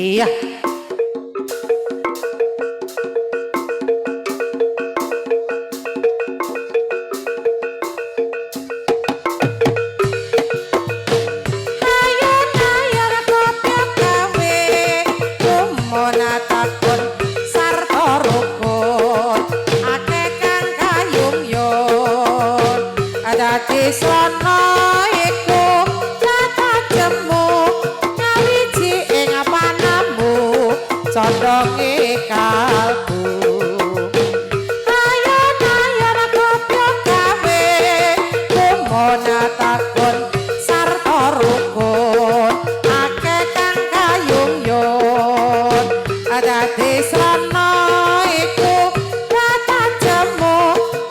Iya. Sono iku jatah jemu ngawiji ing panamu condonge kalbu ayo nayan kopyo gawe kumona takon sarta rukun akeh kang kayung-yung dadi sono iku jatah jemu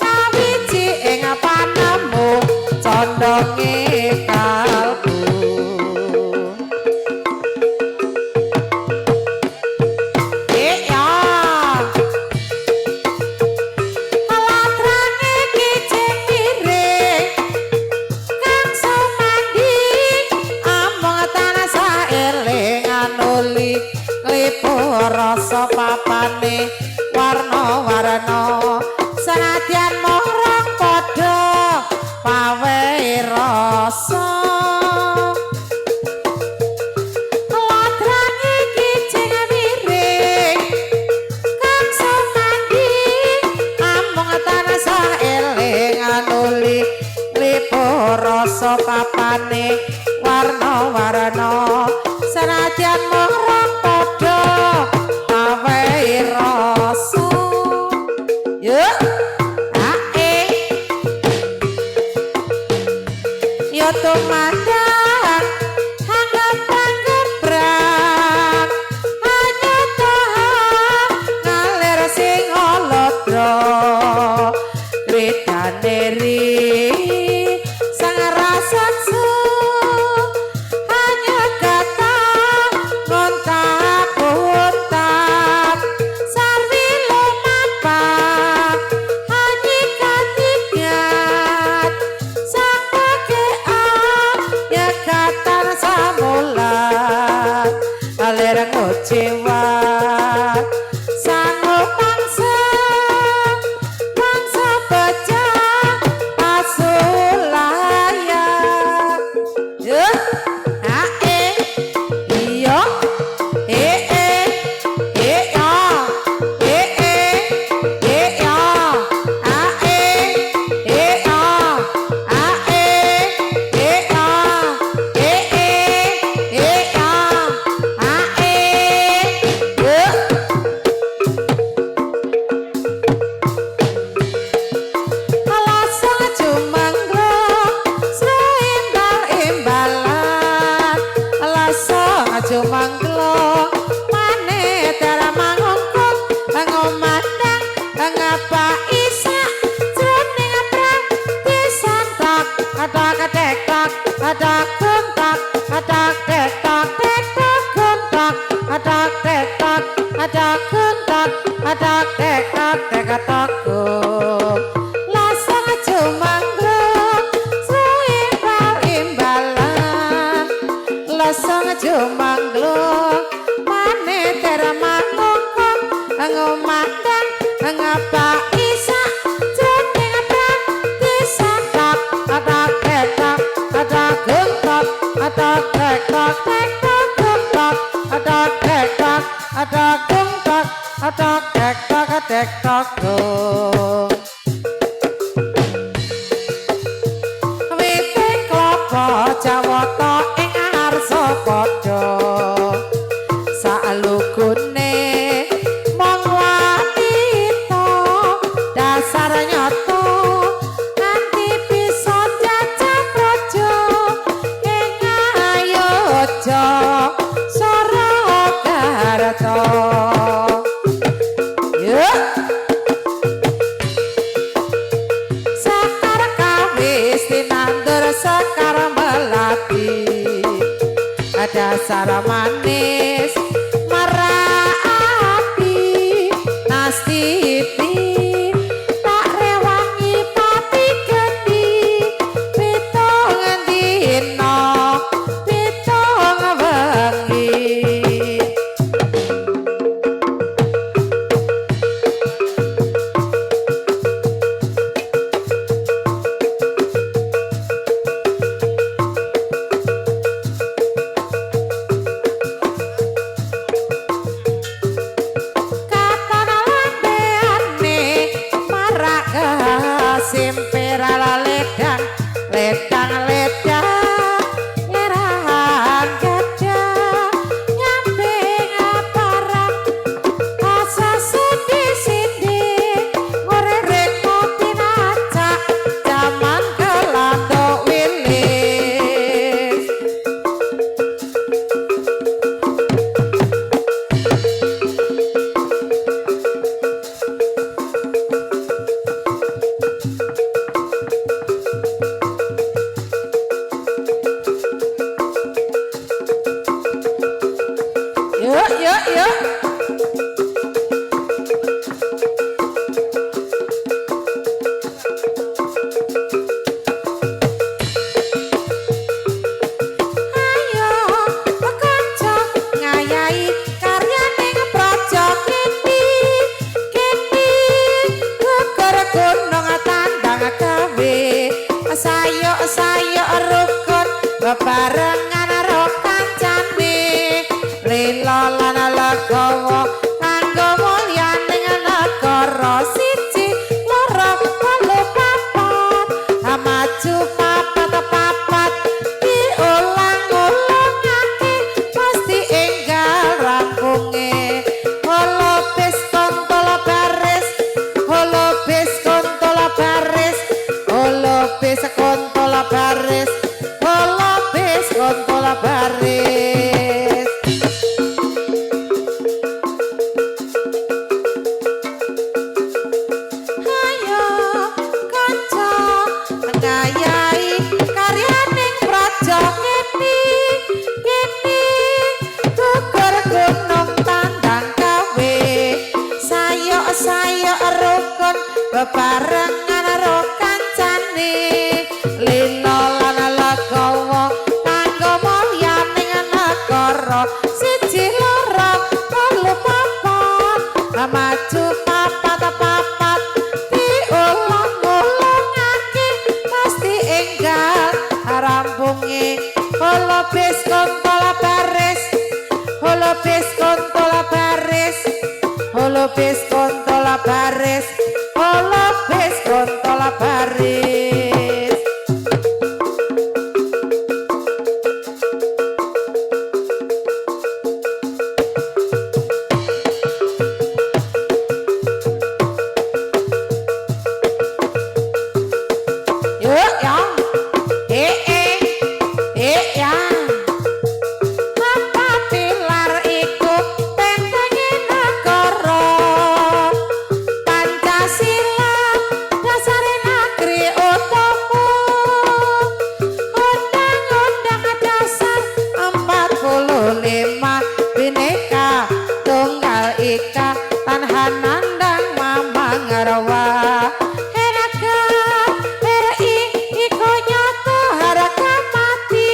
ngawiji ing panamu condonge kalbu ya alatrane kicing miring kang sumandi among tanah saeling anuli klipo rasa papane warna-warna senadyan morong padha pawe rasa ladrane kicing miring kang sumandi amung tanah saeling anuli lipo rasa papane warna-warna senadyan morong padha pawe rasa yuk tumandang hangat-hangebrang hanya tohang ngalir sing olodro kridaneri sang rasatsu hanya kata ngontak-ngontak sarwi lumapak hanya katigat sang katan samulat alir ngocewat sangu pangsa baca pasulaya yuh ae iyo Mangglo mane dara mangungkung ngomandang ngapa isa jroning aprang disantak ada ketekak ada kontak ada ketek ketek kontak ada ketek ada kontak ada ketek ketek lasang jumanglo suimbal imbalan lasang jumanglo mane dara mangungkung ngomandang ngapa isa jroning aprang disantak ada ketek ada kontak ada ketek ketek kontak ada ketek ada kontak ada ketek ketek witing klapa jawata ing arsa padha salukune mong wanita dasar nyata nganti bisa jajak raja ing ayodya Surakarta yuk sekar kawis tinandur sekar melati dasar manis marapi nastipi tak rewangi pati gedi pitung dina pitung wengi yuk. Ayo kanca ngayahi karyaning praja kene gugur gunung tandang gawe sayo rukun bebarengan karo kancane lila lan legawa kanggo mulyaning negara siji loro telu papat maju papat diulang-ulangake mesti enggal rampunge holobis kontol baris holobis kontol baris holobis kontol baris holobis kontol baris. Ayo kanca ngayahi karyaning praja kene gugur gunung tandang gawe sayo rukun bebarengan karo kancane lila lan legawa kanggo mulyaning negara siji loro telu papat maju papat diulang-ulangake mesti enggal rampunge holobis kontol baris holobis kontol baris holobis kontol baris holobis kontol baris. Yuk ya ya apa pilar iku pentengi negara Pancasila dasare negeri utama undang-undang dasar 45 Bhinneka Tunggal Ika Tanhan Nandang Mamang Rawa RI iku nyata harga mati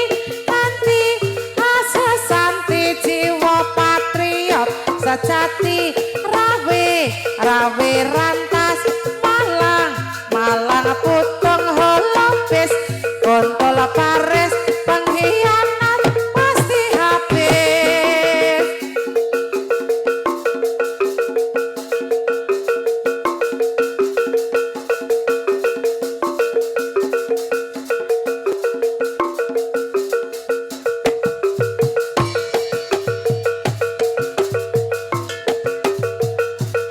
nanti asesanti jiwa patriot sejati rawe rantas malang putung holobis kontol baris pengkhianat pasti habis.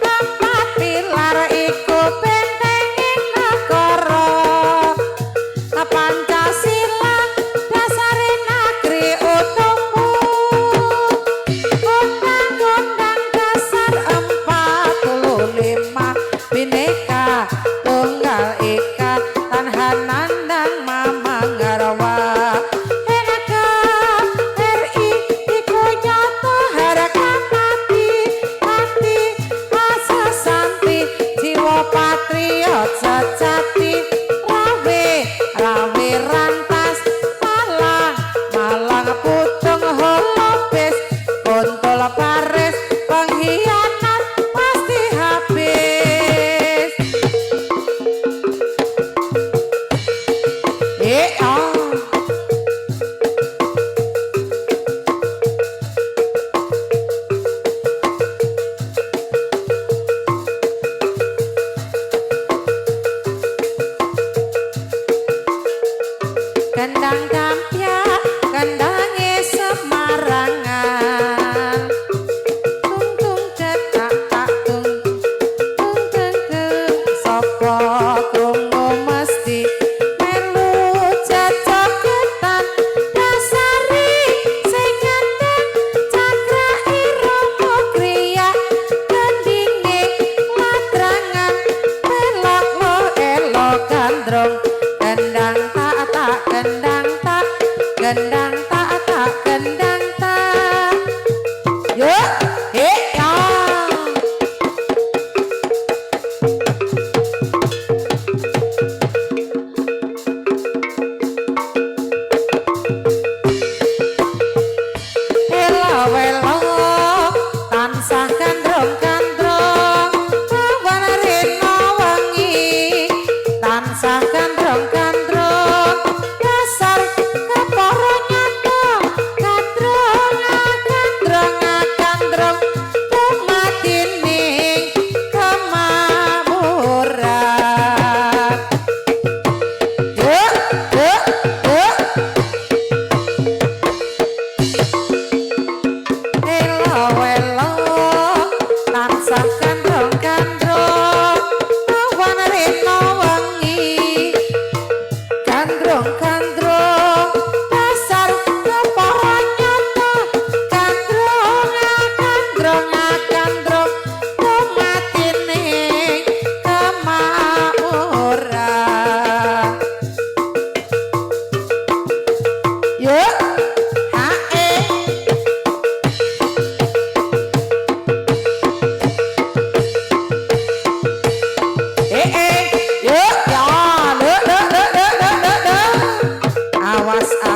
Empat pilar iku bentengi negara Pancasila dasare negeri utama undang-undang dasar 45 Bhinneka Tunggal Ika Tanhan Nandang Mamang Rawa RI iku nyata harga mati nanti asesanti jiwa patriot sejati rawe rantas malang putung holobis kontol baris pengkhianat pasti habis. Kendang Dampyak kendange Semarangan tung cetak tak tung sapa krungu mesti melu cecoketan dasari sing ngendeng cakra irama kriya kendinge ladrangan pelok lo elo gandrung kendang tak kendang tak yuk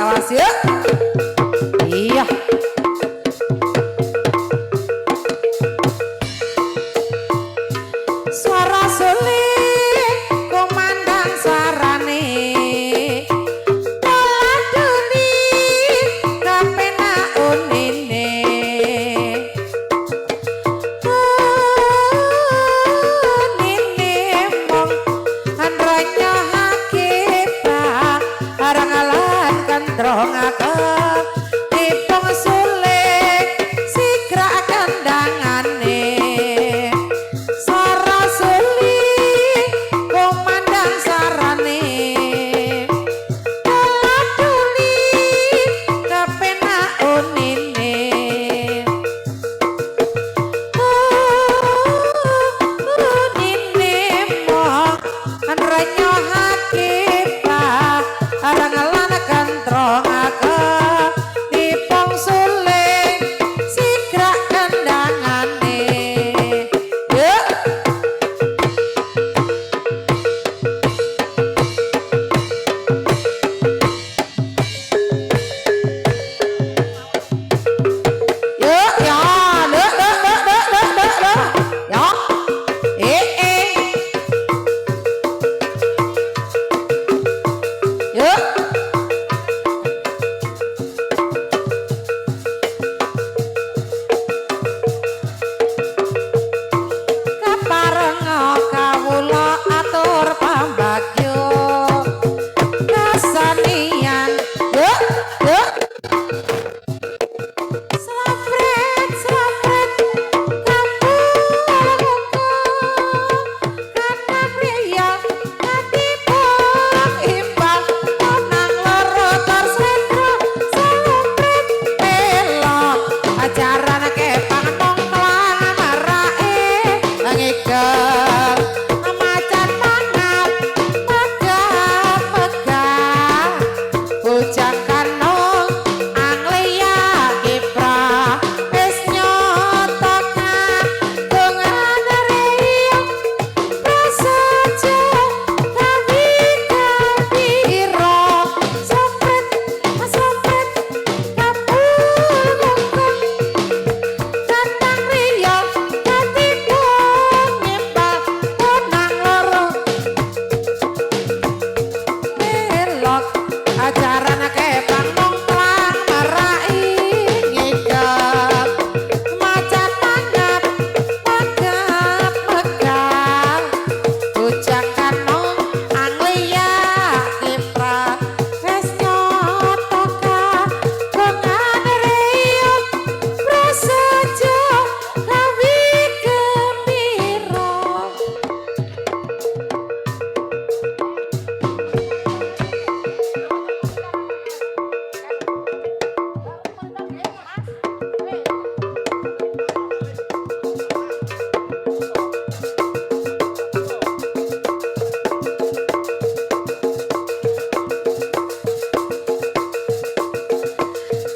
awas yuk. Iya. Suara sulit komandang sarane pola duli kepenak unine unine mong andronya hakibah arang alan kandrong akak tipong sulit sigra kandangane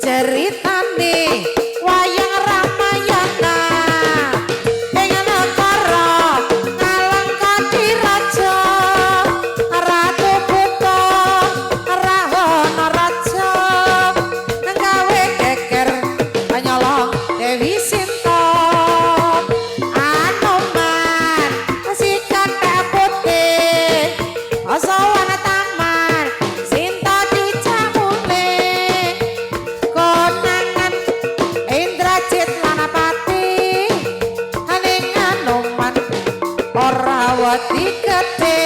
ceritane wayang Ramayana ing negara Ngalengkati raja Ratu Buta Rahwana raja gawe geger nyolong Dewi Sinta Anoman si kathah putih asawane taman Sinta dicamune konangan Indrajit lan Pati ning Anoman ora wedi gedhe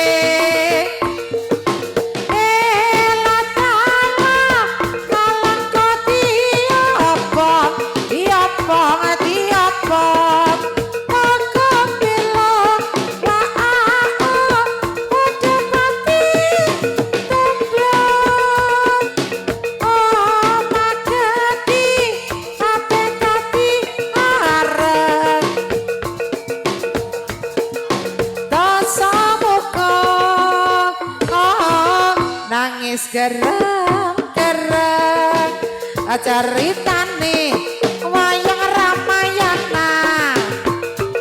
nangis gereng-gereng caritane wayang Ramayana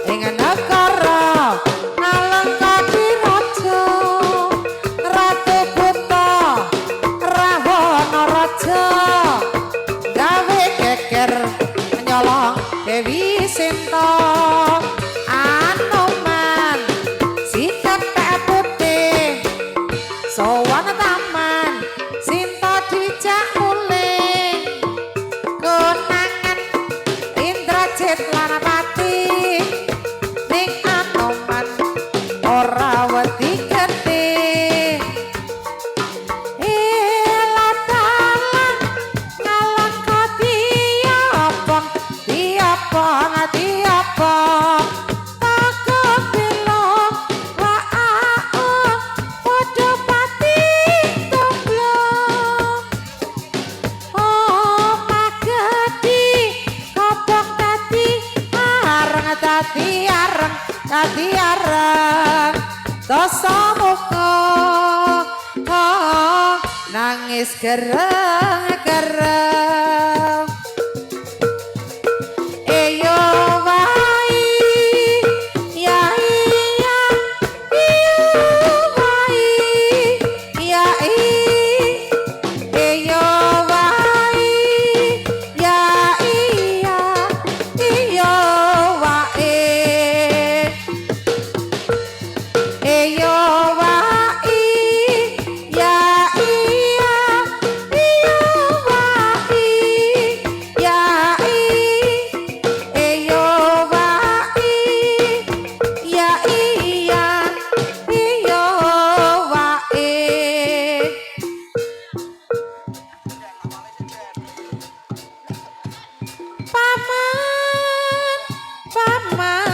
ing negara Ngalengkati raja Ratu Buta Rahwana raja kadiareng dosa muka nangis gereng-gereng eyo wae ya iya iyo wae ya eyo wae ya iya iyo wae eyo wae ya iya iyo wae ya eyo wae ya iya iyo wae paman paman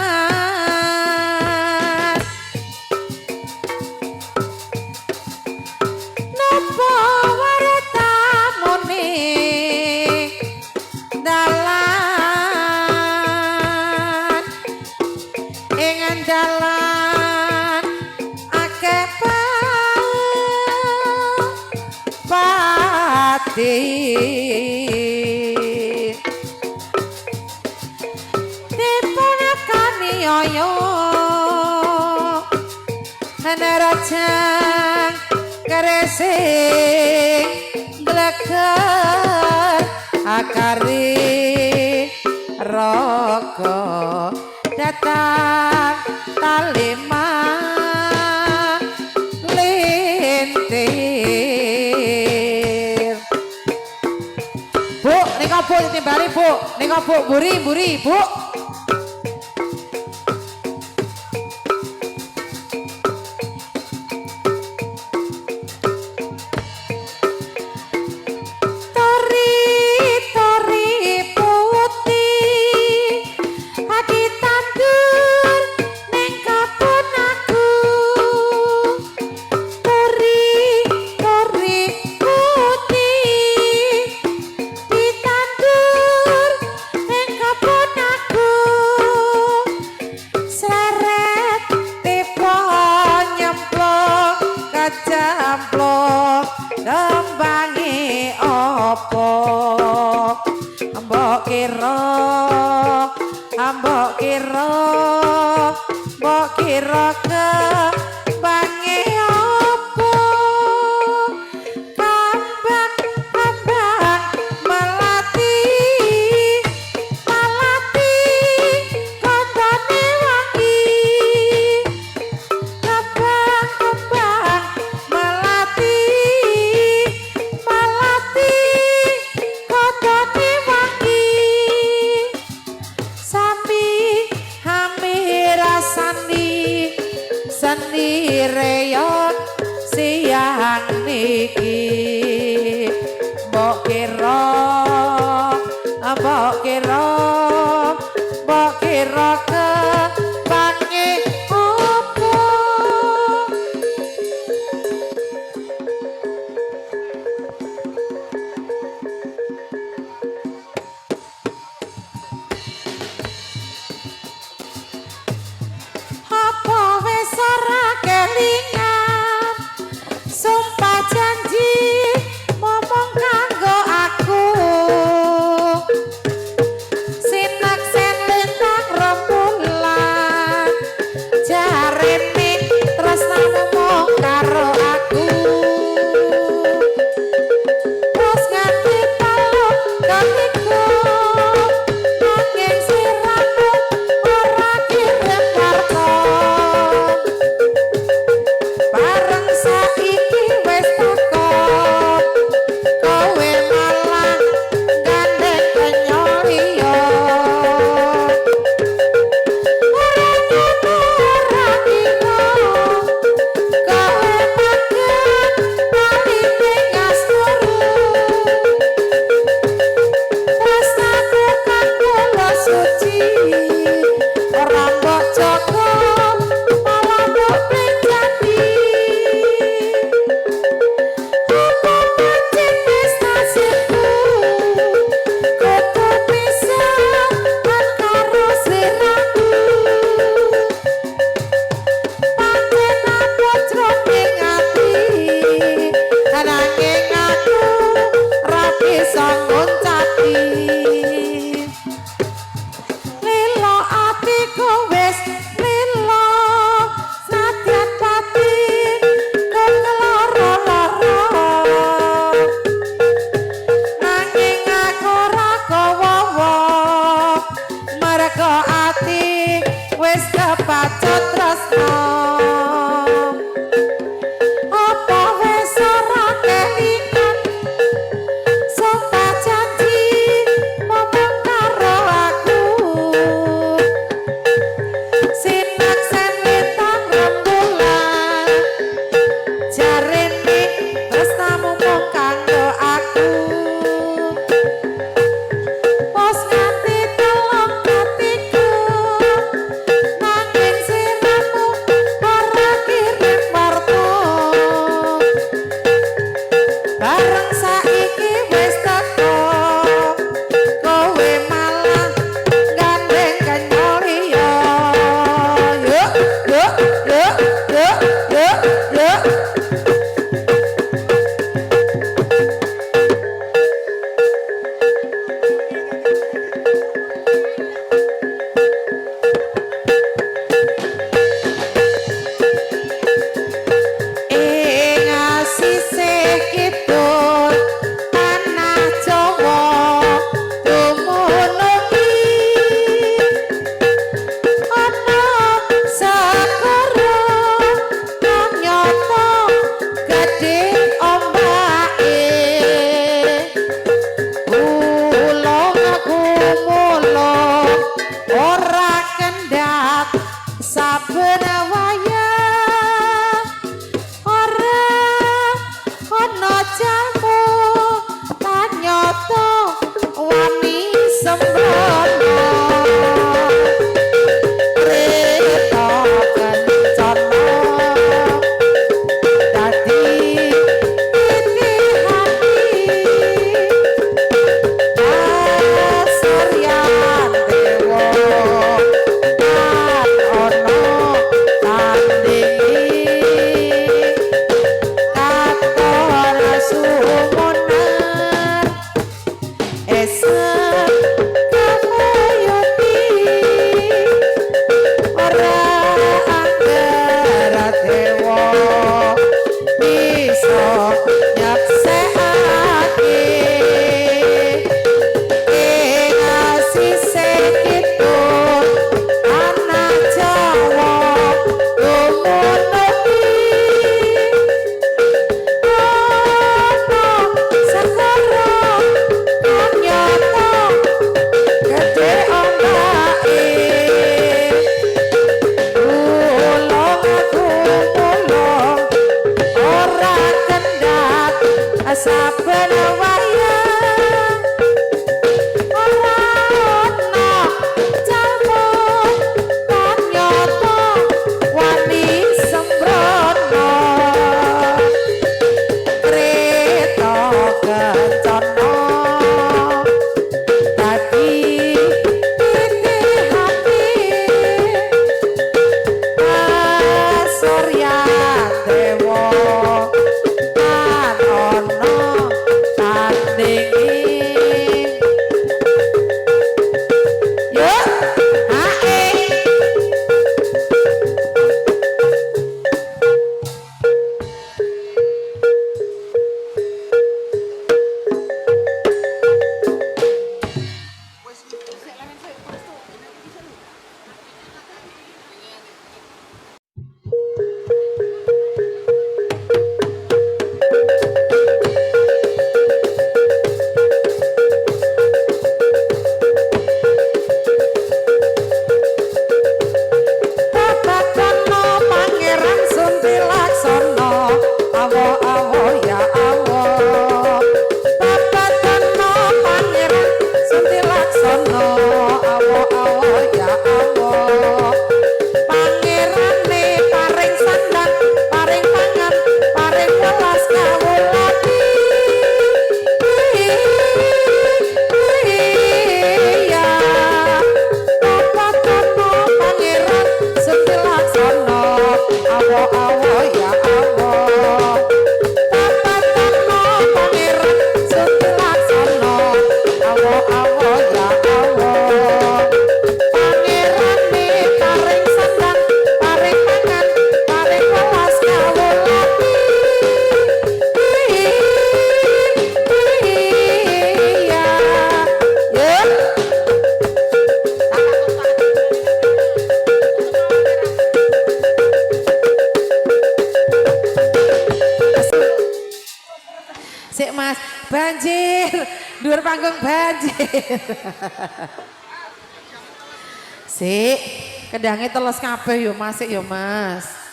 napa wartamune dalan ing dalan akeh pati dipunakani ayo nerajang keresing bleger akari raga datang talima lintir Bu nika Bu timbali Bu nika Bu buri Bu Jamplok nembangi opo mbok kira ke bangi opo kambang melati kandane wangi kembang melati kandane wangi sami hamira sandi Sik Mas, banjir. Dhuwur panggung banjir. Sik, kendangnya teles kabeh yo Mas, sik yo Mas.